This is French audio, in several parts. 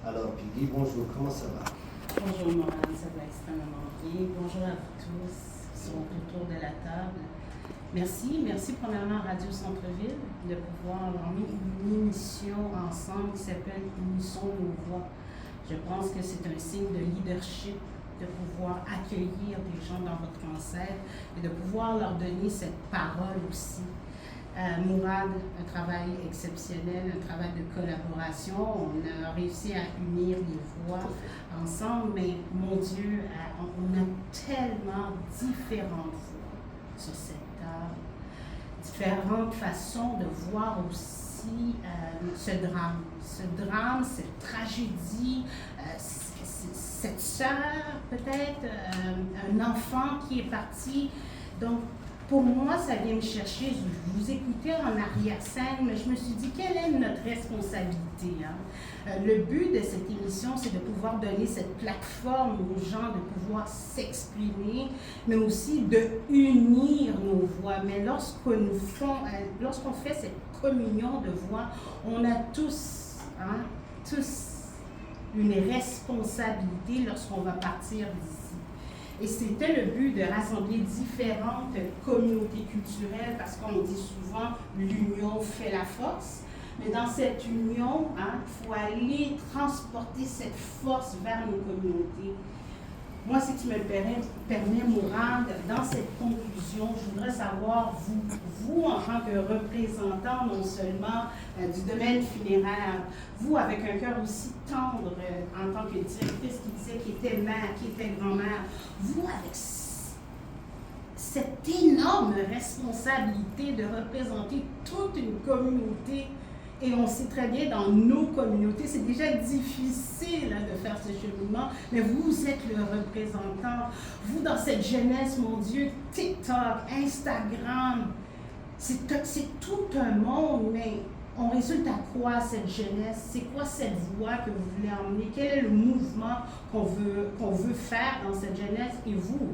Alors, Piggy, bonjour, comment ça va? Bonjour Morane, ça va extrêmement bien. Bonjour à vous tous qui sont autour de la table. Merci premièrement à Radio Centre-Ville de pouvoir avoir mis une émission ensemble qui s'appelle Unissons nos voix. Je pense que c'est un signe de leadership de pouvoir accueillir des gens dans votre concept et de pouvoir leur donner cette parole aussi. Mourad, un travail exceptionnel, un travail de collaboration. On a réussi à unir les voix ensemble, mais mon Dieu, on a tellement différentes voix sur cette table, différentes façons de voir aussi ce drame, cette tragédie, cette sœur peut-être, un enfant qui est parti. Donc, pour moi, ça vient me chercher. Je vous écoutais en arrière-scène, mais je me suis dit, quelle est notre responsabilité? Le but de cette émission, c'est de pouvoir donner cette plateforme aux gens, de pouvoir s'exprimer, mais aussi de unir nos voix. Mais lorsqu'on fait cette communion de voix, on a tous une responsabilité lorsqu'on va partir d'ici. Et c'était le but de rassembler différentes communautés culturelles parce qu'on dit souvent l'union fait la force. Mais dans cette union, il faut aller transporter cette force vers nos communautés. Moi, si tu me le permets, Mourad, dans cette conclusion, je voudrais savoir, vous en tant que représentant non seulement du domaine funéraire, vous avec un cœur aussi tendre en tant que directrice qui disait qui était mère, qui était grand-mère, vous avec cette énorme responsabilité de représenter toute une communauté. Et on sait très bien, dans nos communautés, c'est déjà difficile de faire ce cheminement, mais vous êtes le représentant. Vous, dans cette jeunesse, mon Dieu, TikTok, Instagram, c'est tout un monde, mais on résulte à quoi cette jeunesse? C'est quoi cette voie que vous voulez emmener? Quel est le mouvement qu'on veut faire dans cette jeunesse? Et vous,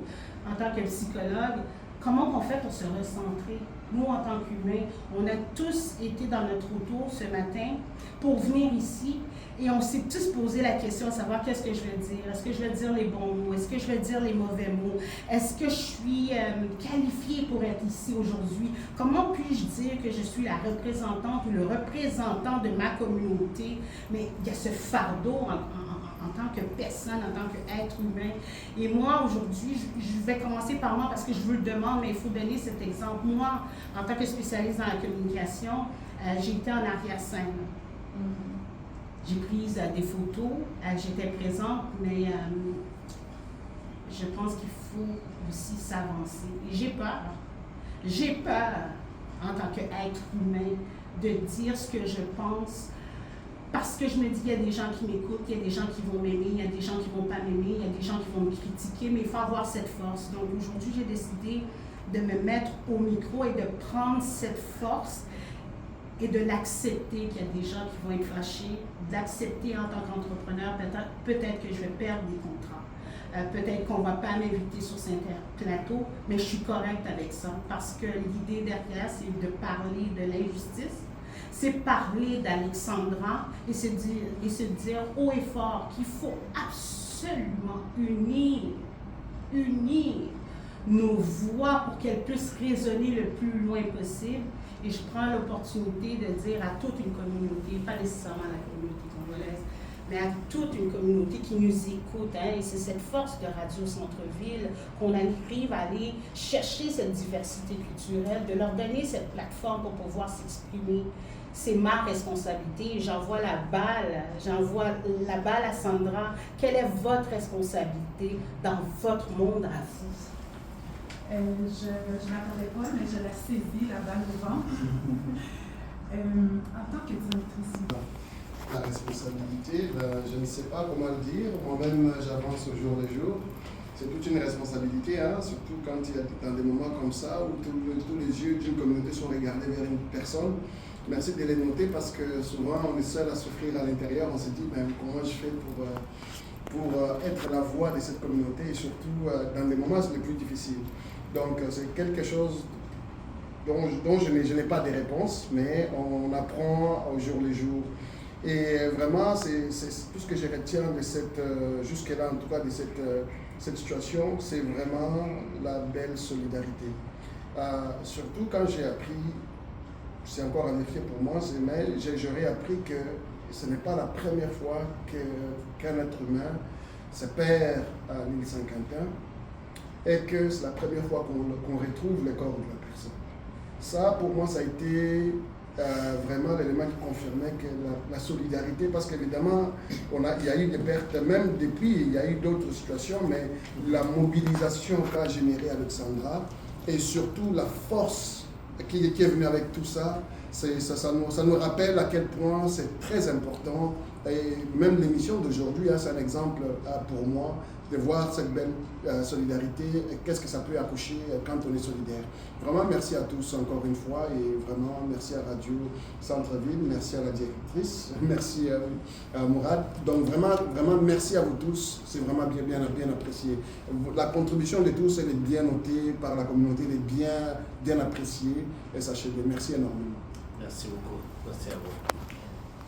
en tant que psychologue, comment on fait pour se recentrer? Nous, en tant qu'humains, on a tous été dans notre auto ce matin pour venir ici et on s'est tous posé la question de savoir qu'est-ce que je vais dire. Est-ce que je vais dire les bons mots? Est-ce que je vais dire les mauvais mots? Est-ce que je suis qualifiée pour être ici aujourd'hui? Comment puis-je dire que je suis la représentante ou le représentant de ma communauté? Mais il y a ce fardeau en tant que personne, en tant qu'être humain. Et moi, aujourd'hui, je vais commencer par moi parce que je vous le demande, mais il faut donner cet exemple. Moi, en tant que spécialiste dans la communication, j'ai été en arrière-scène. J'ai pris des photos, j'étais présente, mais je pense qu'il faut aussi s'avancer. Et j'ai peur. J'ai peur, en tant qu'être humain, de dire ce que je pense. Parce que je me dis, il y a des gens qui m'écoutent, il y a des gens qui vont m'aimer, il y a des gens qui ne vont pas m'aimer, il y a des gens qui vont me critiquer, mais il faut avoir cette force. Donc aujourd'hui, j'ai décidé de me mettre au micro et de prendre cette force et de l'accepter qu'il y a des gens qui vont être fâchés, d'accepter en tant qu'entrepreneur, peut-être que je vais perdre des contrats. Peut-être qu'on ne va pas m'inviter sur ce plateau, mais je suis correcte avec ça parce que l'idée derrière, c'est de parler de l'injustice. C'est parler d'Alexandra et se dire haut et fort qu'il faut absolument unir nos voix pour qu'elles puissent résonner le plus loin possible. Et je prends l'opportunité de dire à toute une communauté, pas nécessairement à la communauté congolaise, mais à toute une communauté qui nous écoute. Et c'est cette force de Radio Centre-Ville qu'on arrive à aller chercher cette diversité culturelle, de leur donner cette plateforme pour pouvoir s'exprimer. C'est ma responsabilité. J'envoie la balle à Sandra. Quelle est votre responsabilité dans votre monde à vous? Je ne m'attendais pas, mais je la saisis, la balle au ventre. En tant que directrice. La responsabilité, je ne sais pas comment le dire. Moi-même, j'avance au jour le jour. C'est toute une responsabilité, surtout quand il y a dans des moments comme ça où tous les yeux d'une communauté sont regardés vers une personne. Merci de les noter parce que souvent on est seul à souffrir à l'intérieur. On se dit comment je fais pour être la voix de cette communauté et surtout dans des moments les plus difficiles. Donc c'est quelque chose dont je n'ai pas de réponse, mais on apprend au jour le jour. Et vraiment, c'est tout ce que je retiens de cette, jusque-là en tout cas, de cette situation, c'est vraiment la belle solidarité. Surtout quand j'ai appris, c'est encore un effet pour moi, mais j'aurais appris que ce n'est pas la première fois qu'un être humain se perd à l'île Saint-Quentin et que c'est la première fois qu'on retrouve le corps de la personne. Ça, pour moi, ça a été vraiment l'élément qui confirmait que la solidarité, parce qu'évidemment, il y a eu des pertes, même depuis, il y a eu d'autres situations, mais la mobilisation qu'a généré Alexandra et surtout la force qui est venue avec tout ça, ça nous rappelle à quel point c'est très important. Et même l'émission d'aujourd'hui, c'est un exemple pour moi de voir cette belle solidarité et qu'est-ce que ça peut accoucher quand on est solidaire. Vraiment, merci à tous encore une fois et vraiment merci à Radio Centre-Ville, merci à la directrice, merci à Mourad. Donc vraiment merci à vous tous, c'est vraiment bien apprécié. La contribution de tous, elle est bien notée par la communauté, elle est bien appréciée et sachez-le, merci énormément. Merci beaucoup. Merci à vous.